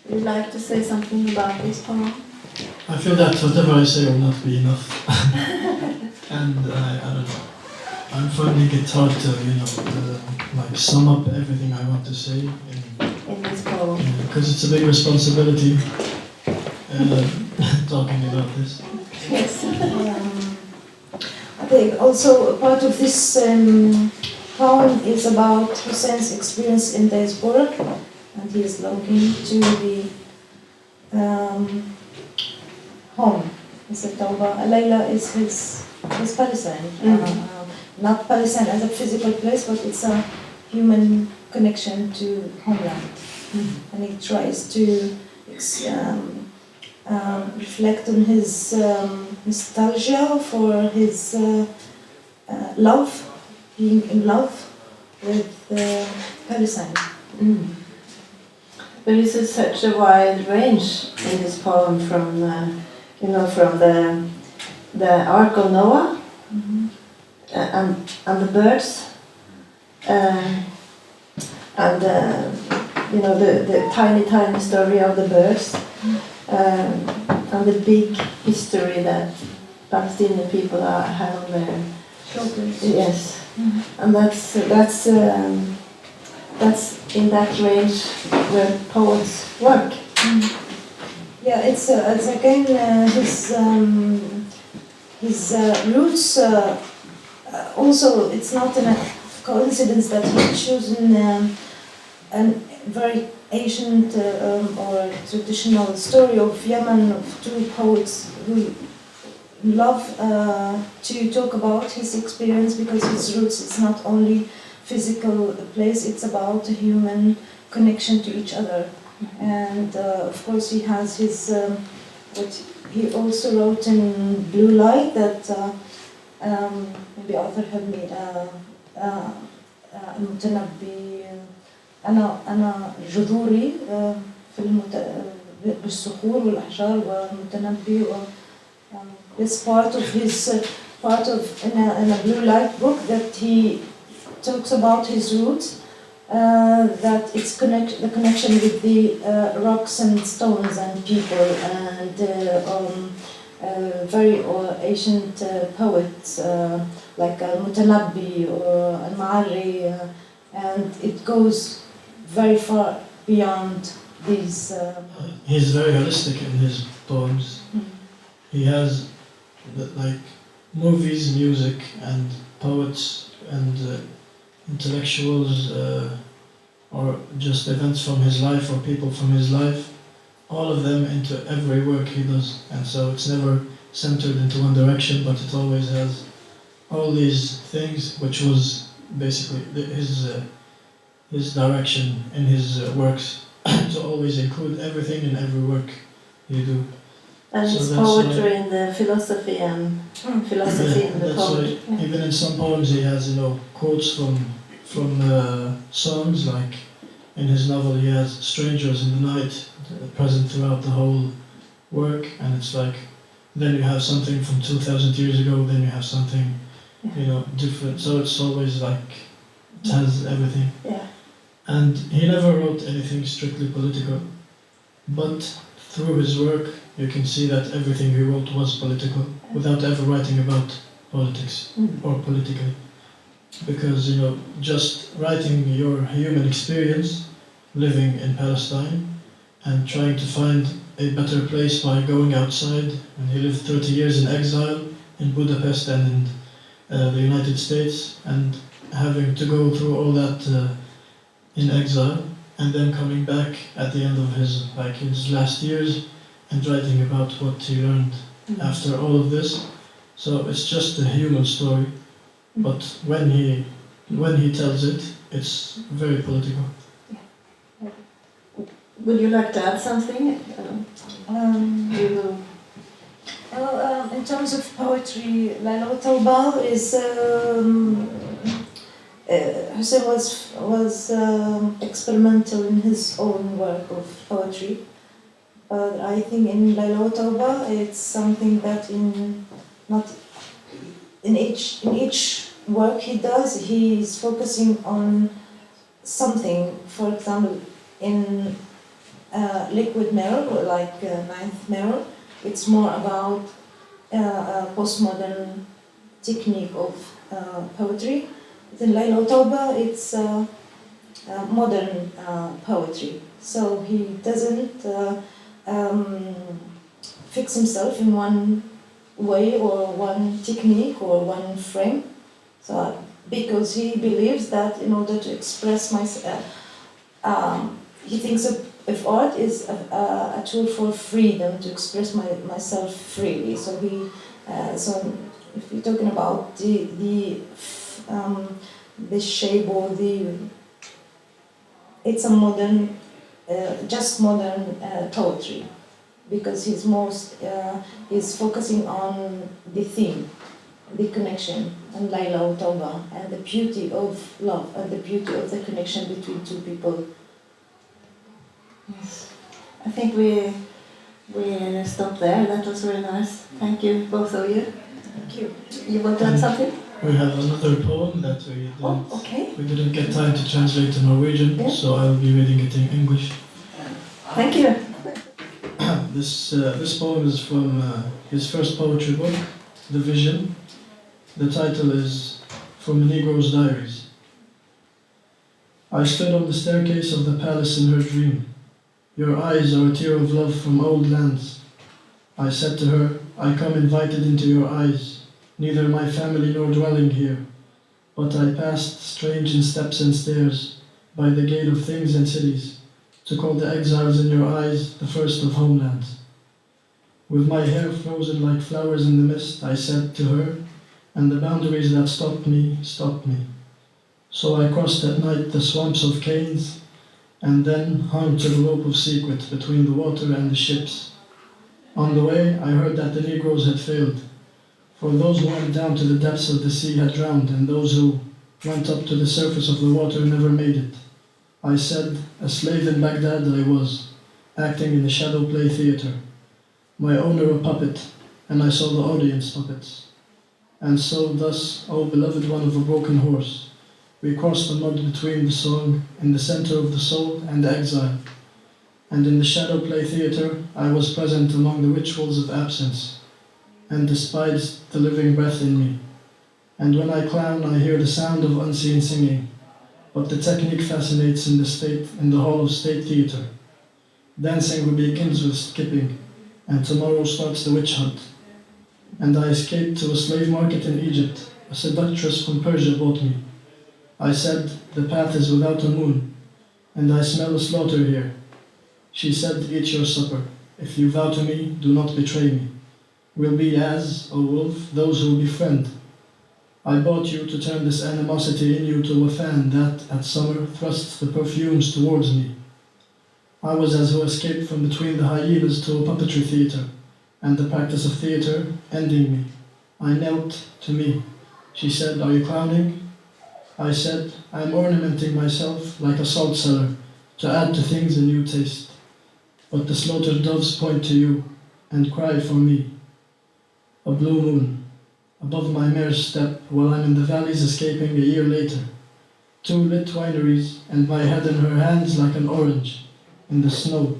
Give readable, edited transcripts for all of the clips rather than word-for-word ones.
Would you like to say something about this poem? I feel that whatever I say will not be enough. And I don't know. I'm finding it hard to, like sum up everything I want to say In this poem? because it's a big responsibility talking about this. Yes. I think also part of this poem is about Hussein's experience in diaspora, and he is longing to be home. He said Tawbah. Layla is his Palestine. Not Palestine as a physical place, but it's a human connection to homeland. And he tries to reflect on his nostalgia for his love, being in love with Palestine. There is such a wide range in this poem from, from the Ark of Noah and the birds, and the tiny story of the birds, and the big history that Palestinian people have on their Shoulders. yes, and that's in that range where poets work. Yeah, it's again his roots. Also, it's not a coincidence that he's chosen a very ancient or traditional story of Yemen, of two poets who love to talk about his experience, because his roots, it's not only physical place, it's about a human connection to each other. And of course he has his, what he also wrote in Blue Light, that maybe Arthur help me, المتنبي أنا جذوري بالصخور والأحجار والمتنبي. It's part of his in a Blue Light book that he talks about his roots, that it's the connection with the rocks and stones and people and very ancient poets like Al-Mutanabbi or Al-Ma'arri, and it goes very far beyond these. He's very holistic in his poems. He has like movies, music, and poets and intellectuals, or just events from his life or people from his life, all of them into every work he does. And so it's never centered into one direction, but it always has all these things, which was basically his direction in his works, to always include everything in every work you do. And So it's that's poetry in the philosophy and philosophy in the that's poetry. why even in some poems he has, quotes from songs. Like in his novel, he has "Strangers in the Night" present throughout the whole work, and it's like then you have something from 2,000 years ago, then you have something, different. So it's always like it has everything. Yeah. And he never wrote anything strictly political, but through his work you can see that everything he wrote was political, without ever writing about politics or politically. Because, just writing your human experience, living in Palestine, and trying to find a better place by going outside. And he lived 30 years in exile in Budapest and in the United States, and having to go through all that in exile, and then coming back at the end of his last years and writing about what he learned after all of this. So it's just a human story, but when he tells it, it's very political. Would you like to add something? In terms of poetry, Layla Tawbah is Hussein was experimental in his own work of poetry, but I think in Layla Tawbah it's something that in each work he does, he is focusing on something. For example, in liquid mirror, or like ninth mirror. It's more about postmodern technique of poetry. In Layla Tawba, it's modern poetry. So he doesn't fix himself in one way or one technique or one frame. So because he believes that in order to express myself, he thinks of art is a tool for freedom, to express myself freely. So so if you're talking about the shape or it's a modern, just modern poetry, because he's focusing on the theme, the connection, and Layla Tawba, and the beauty of love and the beauty of the connection between two people. Yes. I think we stop there. That was very nice. Thank you, both of you. Thank you. You want to add something? We have another poem that Okay. we didn't get time to translate to Norwegian, Yeah. so I'll be reading it in English. Thank you. This poem is from his first poetry book, The Vision. The title is From a Negro's Diaries. I stood on the staircase of the palace in her dream. Your eyes are a tear of love from old lands. I said to her, I come invited into your eyes, neither my family nor dwelling here, but I passed strange in steps and stairs, by the gate of things and cities, to call the exiles in your eyes the first of homelands. With my hair frozen like flowers in the mist, I said to her, and the boundaries that stopped me, stopped me. So I crossed at night the swamps of canes, and then hung to the rope of secret between the water and the ships. On the way, I heard that the Negroes had failed, for those who went down to the depths of the sea had drowned, and those who went up to the surface of the water never made it. I said, a slave in Baghdad I was, acting in the shadow play theater, my owner a puppet, and I saw the audience puppets. And so thus, O beloved one of a broken horse, we crossed the mud between the song, in the center of the soul and the exile. And in the shadow play theater, I was present among the rituals of absence, and despised the living breath in me. And when I clown, I hear the sound of unseen singing, but the technique fascinates in the hall of state theater. Dancing begins with skipping, and tomorrow starts the witch hunt. And I escaped to a slave market in Egypt. A seductress from Persia bought me. I said, the path is without a moon, and I smell a slaughter here. She said, eat your supper. If you vow to me, do not betray me. We'll be as, O wolf, those who befriend. I bought you to turn this animosity in you to a fan that, at summer, thrusts the perfumes towards me. I was as who escaped from between the hyenas to a puppetry theater, and the practice of theater ending me. I knelt to me. She said, are you clowning? I said, I am ornamenting myself like a salt cellar to add to things a new taste. But the slaughtered doves point to you and cry for me. A blue moon, above my mare's step, while I'm in the valleys escaping a year later. 2 lit wineries, and my head in her hands like an orange, in the snow.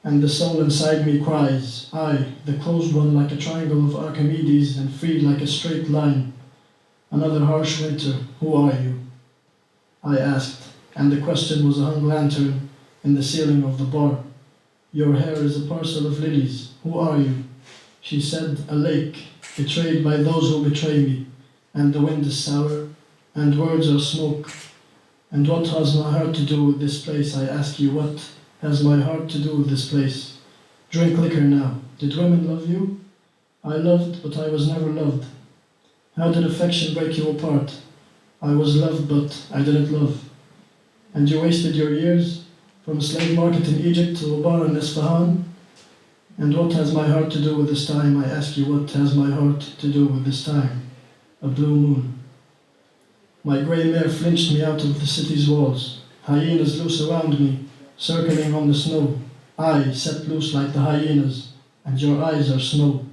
And the soul inside me cries, I, the closed one like a triangle of Archimedes and freed like a straight line. Another harsh winter, who are you? I asked, and the question was a hung lantern in the ceiling of the bar. Your hair is a parcel of lilies, who are you? She said, a lake, betrayed by those who betray me, and the wind is sour, and words are smoke. And what has my heart to do with this place, I ask you, what has my heart to do with this place? Drink liquor now. Did women love you? I loved, but I was never loved. How did affection break you apart? I was loved, but I didn't love. And you wasted your years, from a slave market in Egypt to a bar in Isfahan? And what has my heart to do with this time? I ask you, what has my heart to do with this time? A blue moon. My grey mare flinched me out of the city's walls. Hyenas loose around me, circling on the snow. I set loose like the hyenas, and your eyes are snow.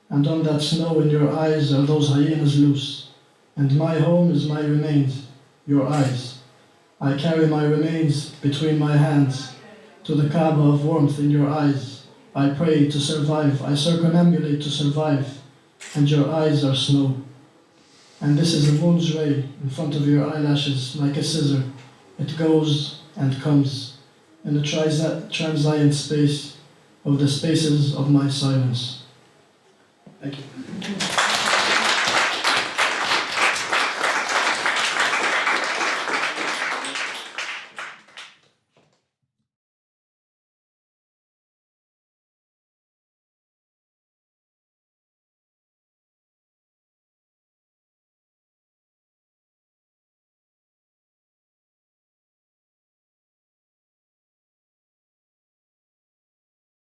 And on that snow in your eyes are those hyenas loose. And my home is my remains, your eyes. I carry my remains between my hands, to the Kaaba of warmth in your eyes. I pray to survive, I circumambulate to survive, and your eyes are snow. And this is the moon's ray in front of your eyelashes like a scissor. It goes and comes in the transient space of the spaces of my silence. Thank you.